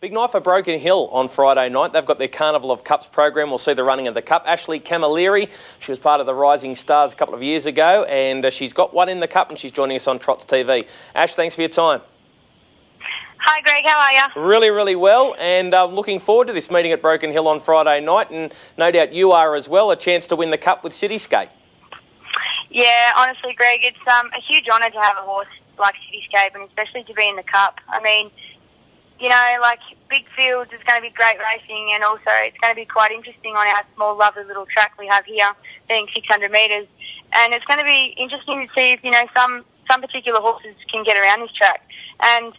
Big night for Broken Hill on Friday night. They've got their Carnival of Cups program. We'll see the running of the Cup. Ashleigh Camilleri, she was part of the Rising Stars a couple of years ago, and she's got one in the Cup, and she's joining us on Trots TV. Ash, thanks for your time. Hi Greg, how are you? Really, really well, and looking forward to this meeting at Broken Hill on Friday night, and no doubt you are as well, a chance to win the Cup with Cityscape. Yeah, honestly Greg, it's a huge honour to have a horse like Cityscape, and especially to be in the Cup. I mean, you know, like big fields, it's going to be great racing, and also it's going to be quite interesting on our small, lovely little track we have here, being 600 metres. And it's going to be interesting to see if, you know, some particular horses can get around this track. And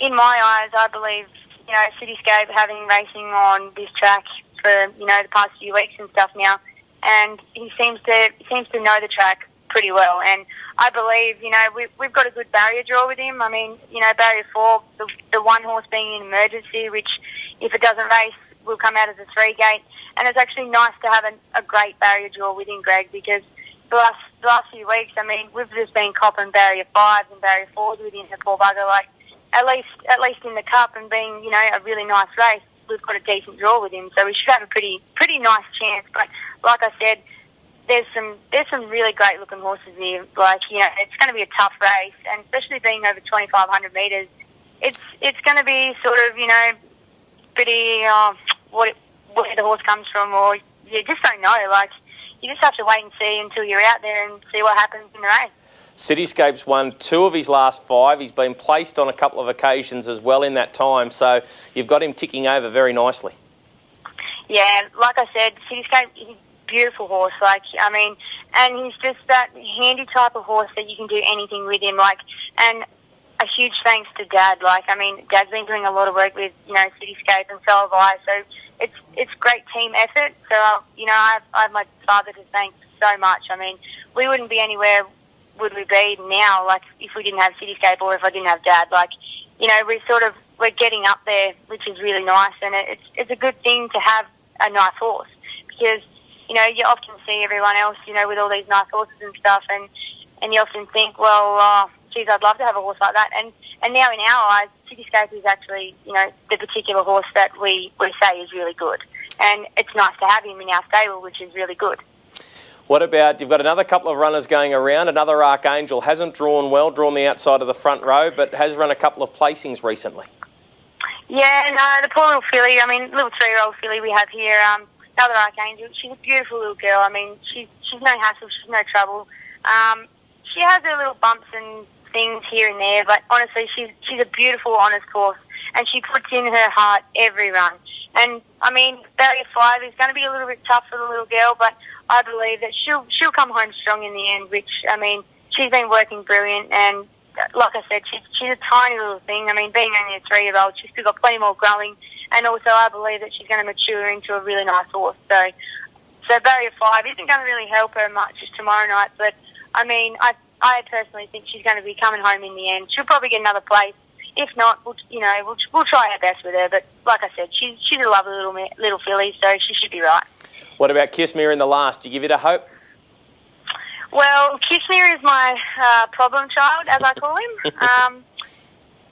in my eyes, I believe, you know, Cityscape having racing on this track for, you know, the past few weeks and stuff now, and he seems to know the track pretty well. And I believe, you know, we've got a good barrier draw with him. I mean, you know, barrier 4, the one horse being in emergency, which if it doesn't race will come out as a 3-gate. And it's actually nice to have a great barrier draw with him, Greg, because the last few weeks, I mean, we've just been copping barrier 5s and barrier 4s with him, the poor bugger. Like, at least in the Cup and being, you know, a really nice race, we've got a decent draw with him, so we should have a pretty nice chance. But like I said, there's some really great looking horses here. Like, you know, it's going to be a tough race, and especially being over 2,500 metres, it's going to be sort of, you know, pretty where the horse comes from, or you just don't know. Like, you just have to wait and see until you're out there and see what happens in the race. Cityscape's won 2 of his last 5. He's been placed on a couple of occasions as well in that time, so you've got him ticking over very nicely. Yeah, like I said, Cityscape, he's a beautiful horse. Like, I mean, and he's just that handy type of horse that you can do anything with him. Like, and a huge thanks to Dad. Like, I mean, Dad's been doing a lot of work with, you know, Cityscape, and so have I. So it's great team effort. So, you know, I have my father to thank so much. I mean, we wouldn't be anywhere would we be now, like, if we didn't have Cityscape or if I didn't have Dad. Like, you know, we're getting up there, which is really nice, and it's a good thing to have a nice horse, because, you know, you often see everyone else, you know, with all these nice horses and stuff, and you often think, well, geez, I'd love to have a horse like that. And now in our eyes, Cityscape is actually, you know, the particular horse that we say is really good. And it's nice to have him in our stable, which is really good. What about, you've got another couple of runners going around. Another Archangel hasn't drawn well, drawn the outside of the front row, but has run a couple of placings recently. Yeah, no, the poor little filly, I mean, little 3-year-old filly we have here, another Archangel. She's a beautiful little girl. I mean, she's no hassle, she's no trouble. She has her little bumps and things here and there, but honestly, she's a beautiful, honest horse, and she puts in her heart every run. And, I mean, barrier 5 is going to be a little bit tough for the little girl, but I believe that she'll come home strong in the end, which, I mean, she's been working brilliant, and like I said, she's a tiny little thing. I mean, being only a 3-year-old, she's still got plenty more growing, and also I believe that she's going to mature into a really nice horse. So barrier 5 isn't going to really help her much tomorrow night, but, I mean, I personally think she's going to be coming home in the end. She'll probably get another place. If not, we'll try our best with her. But like I said, she's a lovely little filly, so she should be right. What about Kiss Me in the last? Do you give it a hope? Well, Kiss Me is my problem child, as I call him.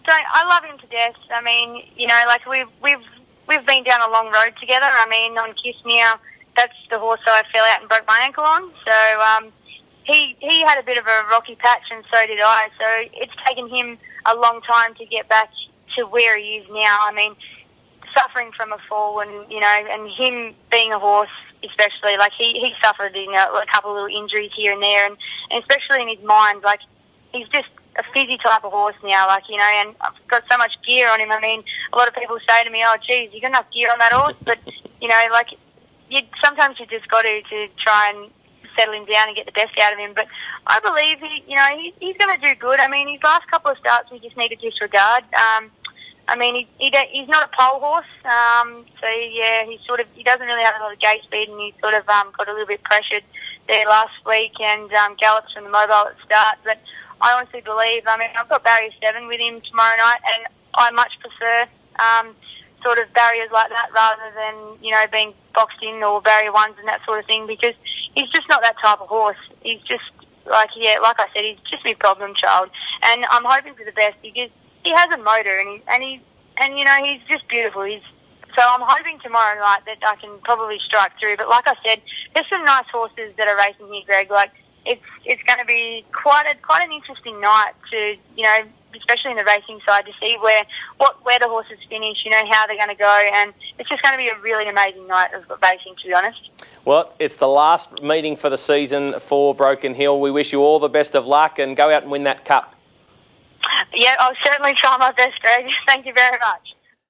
So I love him to death. I mean, you know, like we've been down a long road together. I mean, on Kiss Me, that's the horse that I fell out and broke my ankle on. So he had a bit of a rocky patch, and so did I. So it's taken him a long time to get back to where he is now. I mean, suffering from a fall, and, you know, and him being a horse, especially, like he suffered, you know, a couple of little injuries here and there, and especially in his mind, like, he's just a fizzy type of horse now, like, you know, and I've got so much gear on him. I mean, a lot of people say to me, oh, geez, you got enough gear on that horse? But, you know, like, sometimes you just got to try and settle him down and get the best out of him. But I believe he's going to do good. I mean, his last couple of starts we just need to disregard. I mean, he's not a pole horse, so yeah, he doesn't really have a lot of gate speed, and he sort of got a little bit pressured there last week and gallops from the mobile at the start. But I honestly believe, I mean, I've got barrier 7 with him tomorrow night, and I much prefer sort of barriers like that rather than, you know, being boxed in, or barrier 1s and that sort of thing, because he's just not that type of horse. He's just, like I said, he's just my problem child. And I'm hoping for the best, because he has a motor, and and you know, he's just beautiful. So I'm hoping tomorrow night that I can probably strike through. But like I said, there's some nice horses that are racing here, Greg. Like it's going to be quite an interesting night to, you know, especially in the racing side, to see where the horses finish, you know, how they're going to go, and it's just going to be a really amazing night of racing, to be honest. Well, it's the last meeting for the season for Broken Hill. We wish you all the best of luck and go out and win that cup. Yeah, I'll certainly try my best, Greg. Thank you very much.